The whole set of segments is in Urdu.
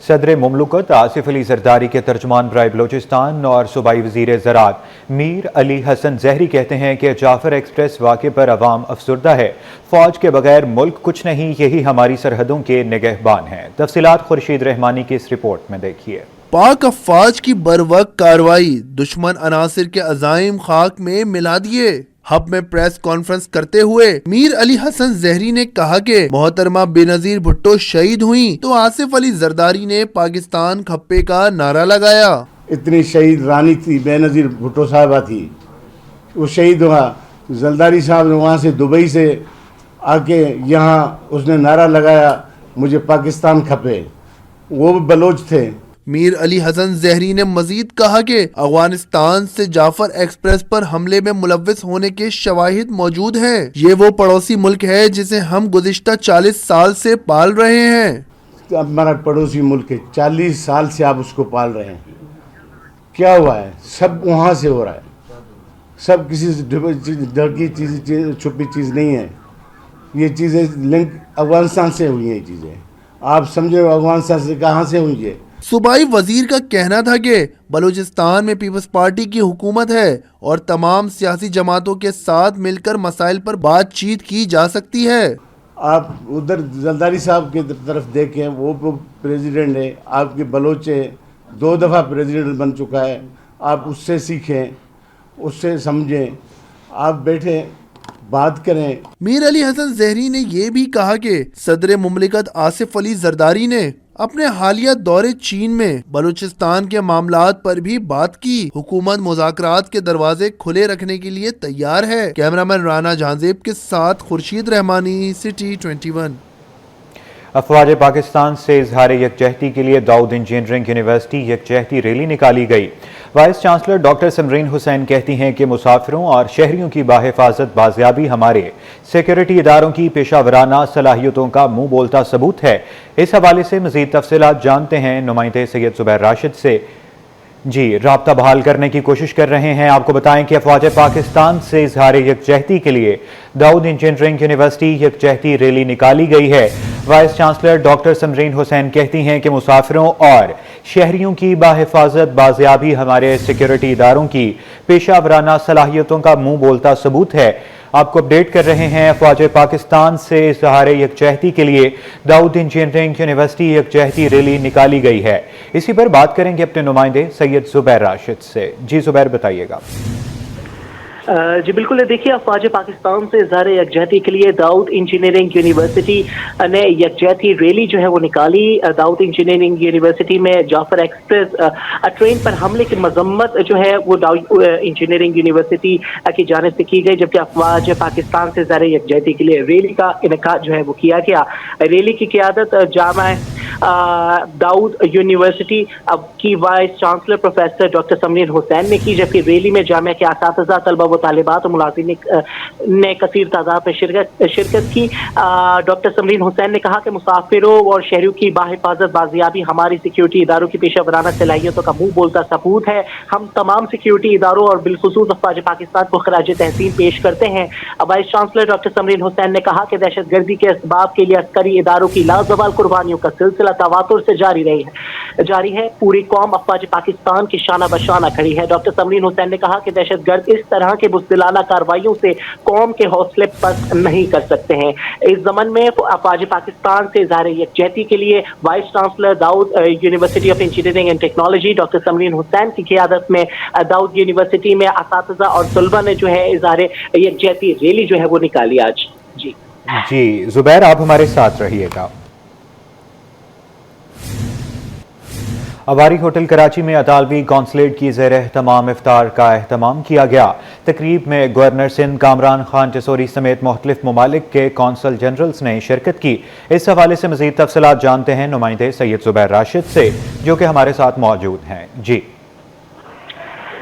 صدر مملکت آصف علی زرداری کے ترجمان برائے بلوچستان اور صوبائی وزیر زراعت میر علی حسن زہری کہتے ہیں کہ جعفر ایکسپریس واقعے پر عوام افسردہ ہے۔ فوج کے بغیر ملک کچھ نہیں، یہی ہماری سرحدوں کے نگہبان ہیں۔ تفصیلات خورشید رحمانی کی اس رپورٹ میں دیکھیے۔ پاک افواج کی بروقت کارروائی، دشمن عناصر کے عزائم خاک میں ملا دیے۔ ہب میں پریس کانفرنس کرتے ہوئے میر علی حسن زہری نے کہا کہ محترمہ بے نظیر بھٹو شہید ہوئیں تو آصف علی زرداری نے پاکستان کھپے کا نعرہ لگایا۔ اتنی شہید رانی تھی، بے نظیر بھٹو صاحبہ تھی، وہ شہید ہوا۔ زرداری صاحب نے وہاں سے دبئی سے آ کے یہاں اس نے نعرہ لگایا مجھے پاکستان کھپے، وہ بھی بلوچ تھے۔ میر علی حسن زہری نے مزید کہا کہ افغانستان سے جعفر ایکسپریس پر حملے میں ملوث ہونے کے شواہد موجود ہیں۔ یہ وہ پڑوسی ملک ہے جسے ہم گزشتہ 40 سال سے پال رہے ہیں۔ اب ہمارا پڑوسی ملک ہے، 40 سال سے آپ اس کو پال رہے ہیں۔ کیا ہوا ہے؟ سب وہاں سے ہو رہا ہے، سب کسی ڈھکی چیز، چھپی چیز نہیں ہے۔ یہ چیزیں لنک افغانستان سے ہوئی ہیں۔ یہ چیزیں آپ سمجھے افغانستان سے کہاں سے ہوئی ہے؟ صوبائی وزیر کا کہنا تھا کہ بلوچستان میں پیپلز پارٹی کی حکومت ہے اور تمام سیاسی جماعتوں کے ساتھ مل کر مسائل پر بات چیت کی جا سکتی ہے۔ آپ ادھر زرداری صاحب کی طرف دیکھیں، وہ پریزیڈنٹ ہے، آپ کے بلوچ ہے، 2 دفعہ پریزیڈنٹ بن چکا ہے۔ آپ اس سے سیکھیں، اس سے سمجھیں، آپ بیٹھیں بات کریں۔ میر علی حسن زہری نے یہ بھی کہا کہ صدر مملکت آصف علی زرداری نے اپنے حالیہ دورے چین میں بلوچستان کے معاملات پر بھی بات کی۔ حکومت مذاکرات کے دروازے کھلے رکھنے کے لیے تیار ہے۔ کیمرامین رانا جہانزیب کے ساتھ خورشید رحمانی، سٹی 21۔ افواج پاکستان سے اظہار یکجہتی کے لیے داؤد انجینئرنگ یونیورسٹی یکجہتی ریلی نکالی گئی۔ وائس چانسلر ڈاکٹر سمرین حسین کہتی ہیں کہ مسافروں اور شہریوں کی باحفاظت بازیابی ہمارے سیکورٹی اداروں کی پیشہ ورانہ صلاحیتوں کا منہ بولتا ثبوت ہے۔ اس حوالے سے مزید تفصیلات جانتے ہیں نمائندے سید زبیر راشد سے۔ جی، رابطہ بحال کرنے کی کوشش کر رہے ہیں۔ آپ کو بتائیں کہ افواج پاکستان سے اظہار یکجہتی کے لیے داؤد انجینئرنگ یونیورسٹی یکجہتی ریلی نکالی گئی ہے۔ وائس چانسلر ڈاکٹر سمرین حسین کہتی ہیں کہ مسافروں اور شہریوں کی باحفاظت بازیابی ہمارے سیکورٹی اداروں کی پیشہ ورانہ صلاحیتوں کا منہ بولتا ثبوت ہے۔ آپ کو اپڈیٹ کر رہے ہیں، افواج پاکستان سے اظہار یکجہتی کے لیے داؤد انجینئرنگ یونیورسٹی یکجہتی ریلی نکالی گئی ہے۔ اسی پر بات کریں گے اپنے نمائندے سید زبیر راشد سے۔ جی زبیر، بتائیے گا۔ جی بالکل، دیکھیے افواج پاکستان سے اظہار یکجہتی کے لیے داؤد انجینئرنگ یونیورسٹی نے یکجہتی ریلی جو ہے وہ نکالی۔ داؤد انجینئرنگ یونیورسٹی میں جعفر ایکسپریس ٹرین پر حملے کی مذمت جو ہے وہ داؤد انجینئرنگ یونیورسٹی کی جانب سے کی گئی، جبکہ افواج پاکستان سے اظہار یکجہتی کے لیے ریلی کا انعقاد جو ہے وہ کیا گیا۔ ریلی کی قیادت جامعہ داؤد یونیورسٹی کی vice chancellor professor doctor Samreen Hussain نے کی، جبکہ ریلی میں جامعہ کے اساتذہ، طلبہ و طالبات و ملازمین نے کثیر تعداد میں شرکت کی۔ ڈاکٹر سمرین حسین نے کہا کہ مسافروں اور شہریوں کی باحفاظت بازیابی ہماری سیکیورٹی اداروں کی پیشہ ورانہ صلاحیتوں کا منہ بولتا ثبوت ہے۔ ہم تمام سیکیورٹی اداروں اور بالخصوص افواج پاکستان کو خراج تحسین پیش کرتے ہیں۔ Vice chancellor doctor Samreen Hussain نے کہا کہ دہشت گردی کے اسباب کے لیے عسکری اداروں کی لازوال قربانیوں کا سلسلہ تواتر سے جاری ہے۔ پوری قوم افواج پاکستان کی شانہ بشانہ کھڑی ہے۔ ڈاکٹر سمرین حسین نے کہا کہ دہشت گرد اس طرح کے بزدلانہ کارروائیوں سے قوم کے حوصلے پست نہیں کر سکتے ہیں۔ اس ضمن میں افواج پاکستان سے اظہار یکجہتی کے لیے vice chancellor Dawood university of engineering and technology doctor Samreen Hussain کی قیادت میں داؤد یونیورسٹی میں اساتذہ اور طلبہ نے جو ہے اظہار یکجہتی ریلی جو ہے وہ نکالی آج۔ جی زبیر، آپ ہمارے ساتھ رہیے گا۔ عواری ہوٹل کراچی میں اطالوی قونصلیٹ کی زیر اہتمام افطار کا اہتمام کیا گیا۔ تقریب میں گورنر سندھ کامران خان ٹیسوری سمیت مختلف ممالک کے قونصل جنرلز نے شرکت کی۔ اس حوالے سے مزید تفصیلات جانتے ہیں نمائندے سید زبیر راشد سے، جو کہ ہمارے ساتھ موجود ہیں۔ جی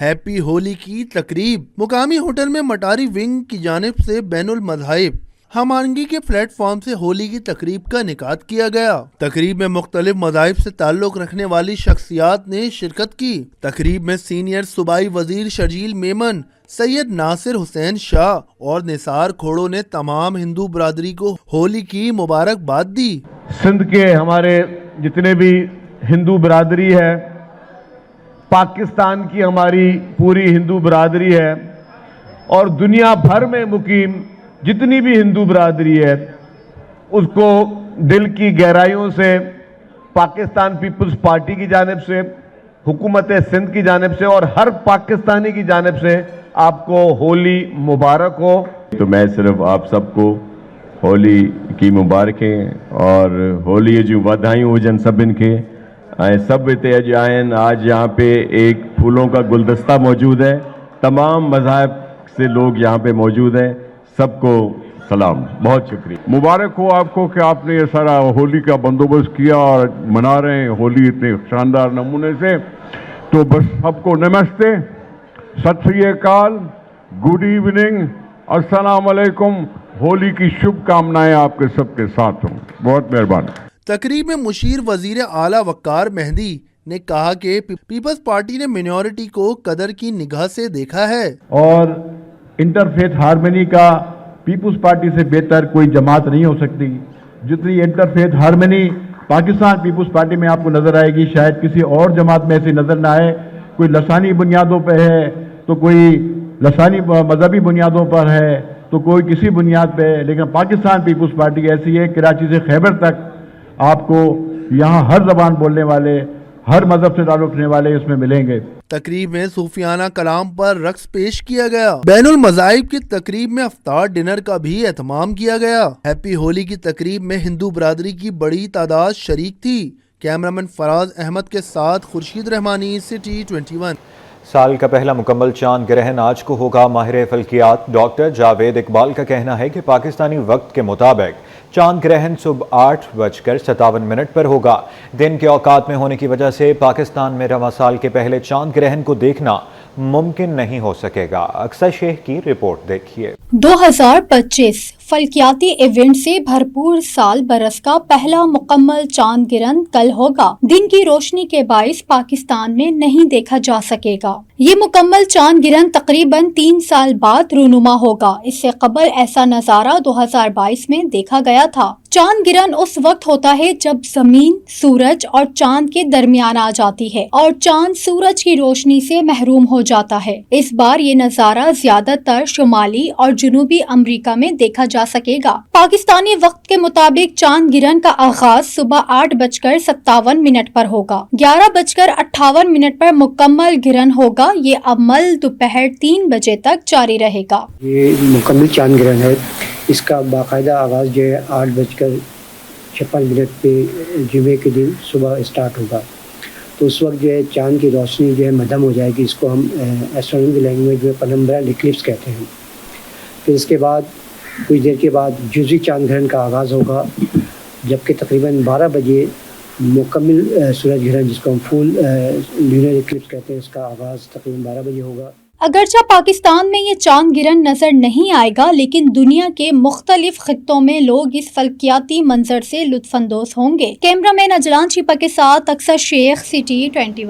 ہیپی ہولی کی تقریب۔ مقامی ہوٹل میں مٹاری ونگ کی جانب سے بین المذاہب ہم آہنگی کے پلیٹ فارم سے ہولی کی تقریب کا انعقاد کیا گیا۔ تقریب میں مختلف مذاہب سے تعلق رکھنے والی شخصیات نے شرکت کی۔ تقریب میں سینئر صوبائی وزیر شرجیل میمن، سید ناصر حسین شاہ اور نثار کھوڑوں نے تمام ہندو برادری کو ہولی کی مبارکباد دی۔ سندھ کے ہمارے جتنے بھی ہندو برادری ہے، پاکستان کی ہماری پوری ہندو برادری ہے اور دنیا بھر میں مقیم جتنی بھی ہندو برادری ہے، اس کو دل کی گہرائیوں سے پاکستان پیپلز پارٹی کی جانب سے، حکومت سندھ کی جانب سے اور ہر پاکستانی کی جانب سے آپ کو ہولی مبارک ہو۔ تو میں صرف آپ سب کو ہولی کی مبارکیں اور ہولی جو ودھائیوں ہوجن سبن کے سب تے اج آئین۔ آج یہاں پہ ایک پھولوں کا گلدستہ موجود ہے، تمام مذاہب سے لوگ یہاں پہ موجود ہیں، سب کو سلام، بہت شکریہ۔ مبارک ہو آپ کو کہ آپ نے یہ سارا ہولی کا بندوبست کیا اور منا رہے ہیں ہولی اتنے شاندار نمونے سے۔ تو بس سب کو نمستے، ست سری اکال، گڈ ایوننگ، السلام علیکم، ہولی کی شبھ کامنائیں آپ کے سب کے ساتھ ہوں، بہت مہربانی۔ تقریب میں مشیر وزیر اعلیٰ وقار مہندی نے کہا کہ پیپلز پارٹی نے مینورٹی کو قدر کی نگاہ سے دیکھا ہے اور انٹرفیتھ ہارمنی کا پیپلز پارٹی سے بہتر کوئی جماعت نہیں ہو سکتی۔ جتنی انٹرفیتھ ہارمنی پاکستان پیپلز پارٹی میں آپ کو نظر آئے گی، شاید کسی اور جماعت میں ایسی نظر نہ آئے۔ کوئی لسانی بنیادوں پہ ہے تو کوئی لسانی مذہبی بنیادوں پر ہے تو کوئی کسی بنیاد پہ ہے، لیکن پاکستان پیپلز پارٹی ایسی ہے، کراچی سے خیبر تک آپ کو یہاں ہر زبان بولنے والے، ہر مذہب سے تعلق رکھنے والے اس میں ملیں گے۔ تقریب میں صوفیانہ کلام پر رقص پیش کیا گیا۔ بین المذاہب کی تقریب میں افطار ڈنر کا بھی اہتمام کیا گیا۔ ہیپی ہولی کی تقریب میں ہندو برادری کی بڑی تعداد شریک تھی۔ کیمرامین فراز احمد کے ساتھ خورشید رحمانی، سٹی 21۔ سال کا پہلا مکمل چاند گرہن آج کو ہوگا۔ ماہر فلکیات ڈاکٹر جاوید اقبال کا کہنا ہے کہ پاکستانی وقت کے مطابق چاند گرہن صبح 8:57 پر ہوگا۔ دن کے اوقات میں ہونے کی وجہ سے پاکستان میں رواں سال کے پہلے چاند گرہن کو دیکھنا ممکن نہیں ہو سکے گا۔ اکثر شیخ کی رپورٹ دیکھیے۔ 2025 فلکیاتی ایونٹ سے بھرپور سال برس کا پہلا مکمل چاند گرہن کل ہوگا۔ دن کی روشنی کے باعث پاکستان میں نہیں دیکھا جا سکے گا۔ یہ مکمل چاند گرہن تقریباً 3 سال بعد رونما ہوگا۔ اس سے قبل ایسا نظارہ 2022 میں دیکھا گیا تھا۔ چاند گرہن اس وقت ہوتا ہے جب زمین سورج اور چاند کے درمیان آ جاتی ہے اور چاند سورج کی روشنی سے محروم ہو جاتا ہے۔ اس بار یہ نظارہ زیادہ تر شمالی اور جنوبی امریکہ میں دیکھا جا سکے گا۔ پاکستانی وقت کے مطابق چاند گرہن کا آغاز صبح 8:57 پر ہوگا۔ 11:58 پر مکمل گرہن ہوگا۔ یہ عمل دوپہر 3 بجے تک جاری رہے گا۔ یہ مکمل چاند گرہن ہے، اس کا باقاعدہ آغاز جو ہے 8:56 پہ جمعے کے دن صبح اسٹارٹ ہوگا۔ تو اس وقت جو ہے چاند کی روشنی جو ہے مدھم ہو جائے گی، اس کو ہم ایسٹرونومی لینگویج میں پنمبرل ایکلپس کہتے ہیں۔ پھر اس کے بعد کچھ دیر کے بعد جزوی چاند گرہن کا آغاز ہوگا، جبکہ تقریباً 12 بجے مکمل سورج گرہن جس کو ہم فل لونر ایکلپس کہتے ہیں، اس کا آغاز تقریباً 12 بجے ہوگا۔ اگرچہ پاکستان میں یہ چاند گرہن نظر نہیں آئے گا، لیکن دنیا کے مختلف خطوں میں لوگ اس فلکیاتی منظر سے لطف اندوز ہوں گے۔ کیمرہ مین اجلان چیپا کے ساتھ اکثر شیخ، سٹی 21۔